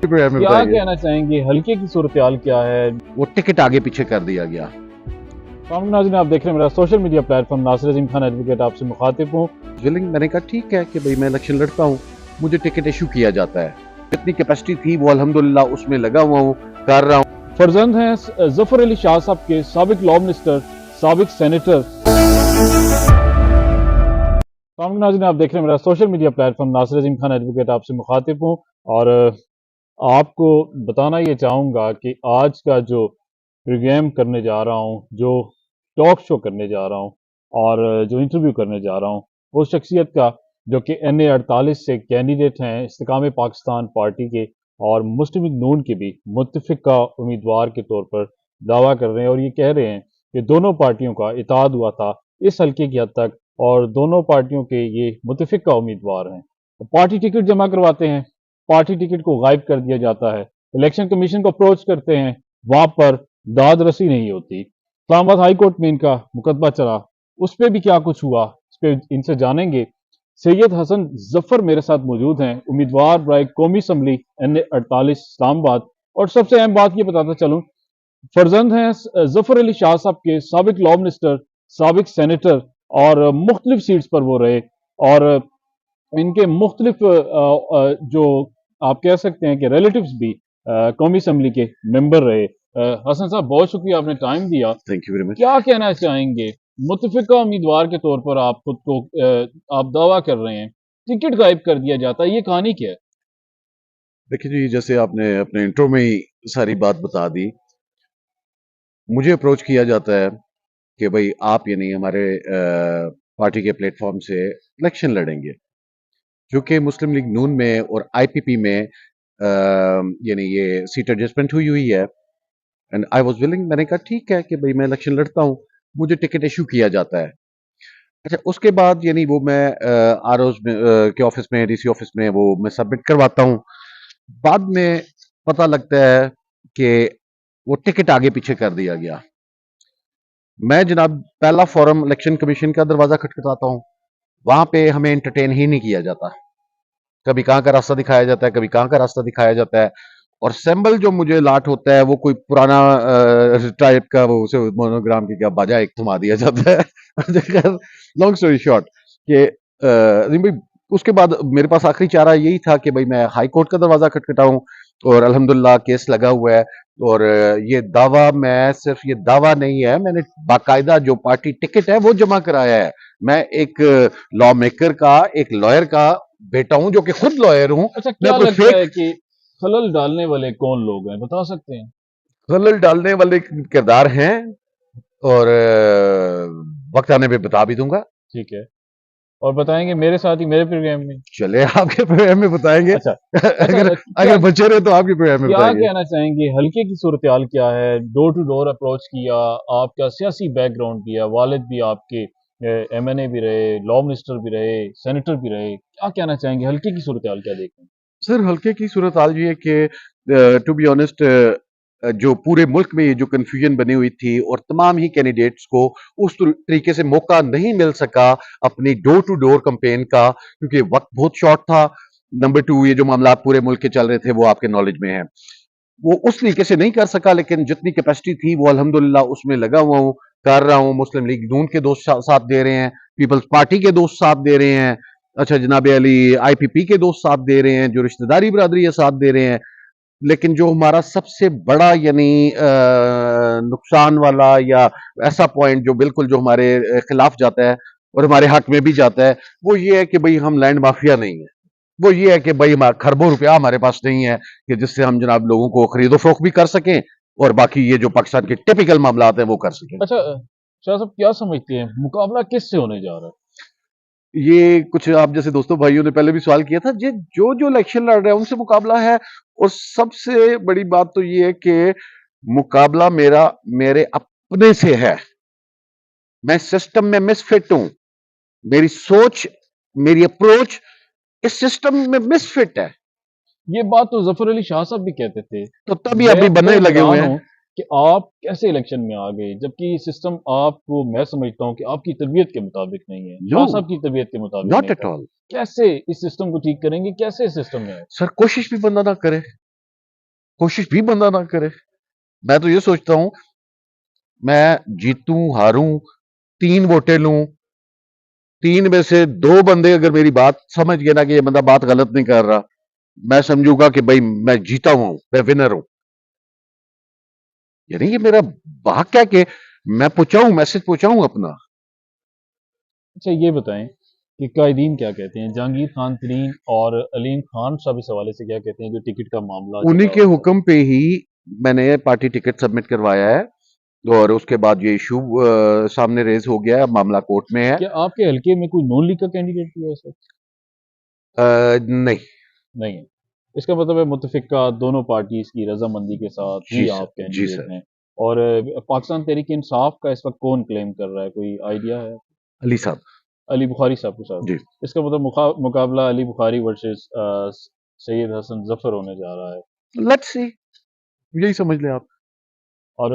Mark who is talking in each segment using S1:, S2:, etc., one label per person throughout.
S1: क्या कहना चाहेंगे, हल्के की सूरत-ए-हाल क्या है?
S2: वो टिकट आगे पीछे कर दिया गया।
S1: नाज़रीन, आप देख रहे हैं मेरा सोशल मीडिया प्लेटफॉर्म नासिर अज़ीम खान एडवोकेट, आपसे मुखातिब हूँ।
S2: मैंने कहा ठीक है कि भाई मैं इलेक्शन लड़ता हूँ, मुझे टिकट इशू किया जाता है। जितनी कैपेसिटी थी वो अल्हम्दुलिल्लाह उसमें लगा हुआ हूँ, कर रहा हूँ।
S1: फर्जंद हैं ज़फ़र अली शाह साहब के, साबिक लॉ मिनिस्टर, साबिक सेनेटर। नाज़रीन, आप देख रहे हैं मेरा सोशल मीडिया प्लेटफॉर्म नासिर अज़ीम खान एडवोकेट, आपसे मुखातिब हूँ और आपको बताना ये चाहूँगा कि आज का जो प्रोग्राम करने जा रहा हूँ, जो टॉक शो करने जा रहा हूँ और जो इंटरव्यू करने जा रहा हूँ, वो शख्सियत का जो कि NA48 से कैंडिडेट हैं इस्तेकाम पाकिस्तान पार्टी के और मुस्लिम लीग नून के भी मुत्तफ़िका उम्मीदवार के तौर पर दावा कर रहे हैं और ये कह रहे हैं कि दोनों पार्टियों का इत्तेहाद हुआ था इस हल्के की हद तक और दोनों पार्टियों के ये मुत्तफ़िका उम्मीदवार हैं। तो पार्टी टिकट जमा करवाते हैं, पार्टी टिकट को गायब कर दिया जाता है, इलेक्शन कमीशन को अप्रोच करते हैं, वहां पर दाद रसी नहीं होती। इस्लामाबाद हाई कोर्ट में इनका मुकदमा चला, उस पर भी क्या कुछ हुआ, इस पर इनसे जानेंगे। सैयद हसन जफर मेरे साथ मौजूद हैं, उम्मीदवार बराए कौमी असम्बली NA48 इस्लामाबाद। और सबसे अहम बात ये बताता चलूं, फर्जंद हैं जफर अली शाह साहब के, साबिक लॉ मिनिस्टर, साबिक सेनेटर और मुख्तलिफ सीट्स पर वो रहे और इनके मुख्तलिफ जो आप कह सकते हैं कि रिलेटिव्स भी कौमी असम्बली के मेंबर रहे। हसन साहब, बहुत शुक्रिया, आपने टाइम दिया।
S2: Thank you very much.
S1: क्या कहना चाहेंगे, मुत्तफ़िका उम्मीदवार के तौर पर आप खुद को आप दावा कर रहे हैं, टिकट गायब कर दिया जाता है, ये कहानी क्या है?
S2: देखिए जी, जैसे आपने अपने इंट्रो में ही सारी बात बता दी, मुझे अप्रोच किया जाता है कि भाई आप यानी हमारे पार्टी के प्लेटफॉर्म से इलेक्शन लड़ेंगे, जो कि मुस्लिम लीग नून में और IPP में यानी ये सीट एडजस्टमेंट हुई हुई है। एंड आई वाज विलिंग, मैंने कहा ठीक है कि भाई मैं इलेक्शन लड़ता हूँ, मुझे टिकट इशू किया जाता है। अच्छा, उसके बाद यानी वो मैं ROs में के ऑफिस में, DC ऑफिस में वो मैं सबमिट करवाता हूँ। बाद में पता लगता है कि वो टिकट आगे पीछे कर दिया गया। मैं जनाब पहला फोरम इलेक्शन कमीशन का दरवाजा खटखटाता हूँ, वहां पे हमें एंटरटेन ही नहीं किया जाता। कभी कहाँ का रास्ता दिखाया जाता है, कभी कहाँ का रास्ता दिखाया जाता है। और सिंबल जो मुझे लाट होता है वो कोई पुराना टाइप का, वो उसे मोनोग्राम की क्या बाजा एक थमा दिया जाता है। लॉन्ग स्टोरी शॉर्ट कि भाई उसके बाद मेरे पास आखिरी चारा यही था कि भाई मैं हाई कोर्ट का दरवाजा खटखटाऊं और अल्हम्दुलिल्लाह केस लगा हुआ है। और ये दावा, मैं सिर्फ ये दावा नहीं है, मैंने बाकायदा जो पार्टी टिकट है वो जमा कराया है। मैं एक लॉ मेकर का, एक लॉयर का बेटा हूं जो कि खुद लॉयर हूं।
S1: अच्छा,
S2: मैं
S1: क्या
S2: कोई
S1: लगता है
S2: फेक
S1: कि खलल डालने वाले कौन लोग हैं, बता सकते हैं?
S2: खलल डालने वाले किरदार हैं और वक्त आने पे बता भी दूंगा।
S1: ठीक है, और बताएंगे मेरे साथ ही मेरे प्रोग्राम में।
S2: चले आपके प्रोग्राम में बताएंगे।
S1: अच्छा अच्छा,
S2: अगर
S1: क्या
S2: अगर बचे रहे तो आपके प्रोग्राम में
S1: क्या
S2: बताएंगे।
S1: कहना चाहेंगे, हल्के की सूरत-ए-हाल क्या है? डोर टू डोर अप्रोच किया, आपका सियासी बैकग्राउंड किया, वालिद भी आपके MNA भी रहे, लॉ मिनिस्टर भी रहे, सेनेटर भी रहे। क्या कहना चाहेंगे, हल्के की सूरत-ए-हाल क्या देखते हैं?
S2: सर, हल्के की सूरत हाल ये है कि टू बी ऑनेस्ट जो पूरे मुल्क में ये जो कन्फ्यूजन बनी हुई थी और तमाम ही कैंडिडेट्स को उस तरीके से मौका नहीं मिल सका अपनी डोर टू डोर कैंपेन का, क्योंकि वक्त बहुत शॉर्ट था। नंबर 2, ये जो मामला पूरे मुल्क के चल रहे थे वो आपके नॉलेज में है, वो उस तरीके से नहीं कर सका। लेकिन जितनी कैपेसिटी थी वो अल्हम्दुलिल्लाह उसमें लगा हुआ हूँ, कर रहा हूँ। मुस्लिम लीग नून के दोस्त साथ दे रहे हैं, पीपल्स पार्टी के दोस्त साथ दे रहे हैं, अच्छा जनाब अली IPP के दोस्त साथ दे रहे हैं, जो रिश्तेदारी बरादरी है साथ दे रहे हैं। लेकिन जो हमारा सबसे बड़ा यानी नुकसान वाला या ऐसा पॉइंट जो बिल्कुल जो हमारे खिलाफ जाता है और हमारे हक में भी जाता है, वो ये है कि भाई हम लैंड माफिया नहीं है। वो ये है कि भाई खरबों रुपया हमारे पास नहीं है कि जिससे हम जनाब लोगों को खरीदो फरोख्त भी कर सकें और बाकी ये जो पाकिस्तान के टिपिकल मामला हैं वो कर सकें।
S1: अच्छा, शाह साहब, क्या समझते हैं, मुकाबला किससे होने जा रहा है?
S2: ये कुछ आप जैसे दोस्तों भाइयों ने पहले भी सवाल किया था, ये जो जो इलेक्शन लड़ रहे हैं उनसे मुकाबला है। और सबसे बड़ी बात तो ये है कि मुकाबला मेरा मेरे अपने से है। मैं सिस्टम में मिसफिट हूं, मेरी सोच, मेरी अप्रोच इस सिस्टम में मिसफिट है।
S1: ये बात तो जफर अली शाह साहब भी कहते थे।
S2: तो तभी
S1: मैं
S2: अभी बनने
S1: मैं
S2: लगे हुए
S1: हैरान
S2: हैं।
S1: हूं कि आप कैसे इलेक्शन में आ गए, जबकि सिस्टम आपको, मैं समझता हूं कि आपकी तरबियत के मुताबिक नहीं है,
S2: नो,
S1: शाह साहब की तरबियत के मुताबिक
S2: नॉट
S1: नहीं
S2: एट
S1: था।
S2: ऑल।
S1: कैसे इस सिस्टम को ठीक करेंगे, कैसे इस सिस्टम में आए?
S2: सर, कोशिश भी बंदा ना करे। कोशिश भी बंदा ना करे। मैं तो ये सोचता हूं, मैं जीतूं हारूं, 3 वोटें लूं, 3 में से 2 बंदे अगर मेरी बात समझ गए ना कि ये बंदा बात गलत नहीं कर रहा, मैं समझूंगा कि भाई मैं जीता हुआ हूं, मैं विनर हूं। यानी ये मेरा भाग क्या कि मैं पहुंचाऊं, मैसेज पहुंचाऊं अपना।
S1: अच्छा ये बताएं कि कायदीन क्या कहते हैं, जहांगीर खान तरीन और अलीम खान साहब इस हवाले से क्या कहते हैं जो टिकट का मामला
S2: उन्हीं
S1: चला
S2: के
S1: हुआ था?
S2: हुक्म पे ही मैंने पार्टी टिकट सबमिट करवाया है, और उसके बाद ये इशू सामने रेज हो गया है, अब मामला कोर्ट में है।
S1: क्या आपके हल्के में कोई नॉन लीग का कैंडिडेट भी है सर?
S2: नहीं।
S1: नहीं है। इसका मतलब है मुतफिका दोनों पार्टीज की रजामंदी के साथ
S2: जी
S1: ही
S2: सर,
S1: आप
S2: जी
S1: कैंडिडेट
S2: सर।
S1: हैं। और पाकिस्तान तहरीक इंसाफ का इस वक्त कौन क्लेम कर रहा है, कोई आइडिया है?
S2: अली साहब।
S1: अली बुखारी साहब के साथ।
S2: जी।
S1: इसका मतलब मुकाबला अली बुखारी वर्सेस सैयद हसन जफर होने जा रहा है।
S2: लेट्स सी, यही समझ लें आप।
S1: और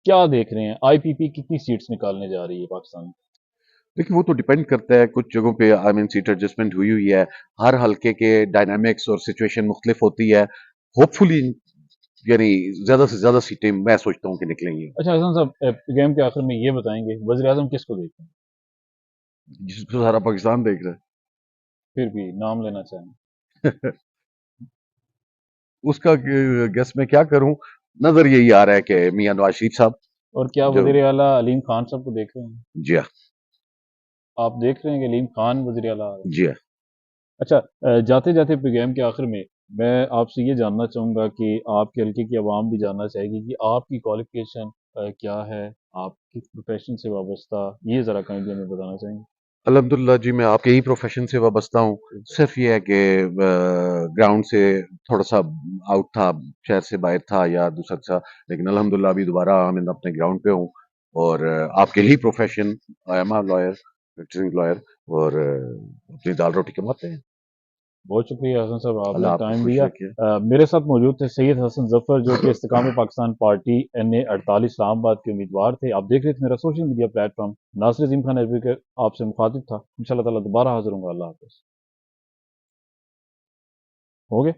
S1: क्या देख रहे हैं, आईपीपी कितनी सीट्स निकालने जा रही है पाकिस्तान में?
S2: देखिए वो तो डिपेंड करता है, कुछ जगहों पे आई मीन सीट एडजस्टमेंट हुई हुई है। हर हल्के के डायनामिक्स और सिचुएशन मुख्तलिफ होती है। होपफुली यानी ज्यादा से ज्यादा सीटें मैं सोचता हूँ कि निकलेंगी।
S1: अच्छा हसन साहब, गेम के आखिर में ये बताएंगे वज़ीर आज़म किसको देखते हैं?
S2: जिसको सारा पाकिस्तान देख रहा
S1: फिर भी नाम लेना चाहें?
S2: है। उसका गेस मैं क्या करूं, नजर यही आ रहा है कि मियां नवाज शरीफ साहब।
S1: और क्या
S2: जो
S1: वज़ीर आला अलीम खान साहब को देख रहे हैं?
S2: जी हाँ।
S1: आप देख रहे हैं कि अलीम खान वज़ीर आला आ रहे हैं?
S2: जी हाँ।
S1: अच्छा, जाते जाते प्रोग्राम के आखिर में मैं आपसे ये जानना चाहूँगा कि आपके हल्के की आवाम भी जानना चाहेगी कि आपकी क्वालिफिकेशन क्या है, आप किस प्रोफेशन से वाबस्ता, ये ज़रा काइंडली हमें बताना चाहेंगे?
S2: अल्हम्दुलिल्लाह जी, मैं आपके ही प्रोफेशन से वाबस्ता हूँ। सिर्फ ये है कि ग्राउंड से थोड़ा सा आउट था, शहर से बाहर था या दूसरा था, लेकिन अल्हम्दुलिल्लाह अभी दोबारा मैं अपने ग्राउंड पे हूँ। और आपके ही profession, I am a lawyer, practising lawyer, और अपनी दाल रोटी कमाते हैं।
S1: बहुत शुक्रिया हसन साहब, आपने
S2: अल्लाह आपको
S1: टाइम
S2: खुश
S1: दिया।
S2: रखे।
S1: मेरे साथ मौजूद थे सैयद हसन जफर जो कि इस्तेकाम पाकिस्तान पार्टी NA 48 इस्लामाबाद के उम्मीदवार थे। आप देख रहे थे मेरा सोशल मीडिया प्लेटफॉर्म। नासिर अजीम खान एडवोकेट आपसे मुखातिब था। इंशाल्लाह ताला दोबारा हाजिर होंगे। अल्लाह हाफिज। हो गए।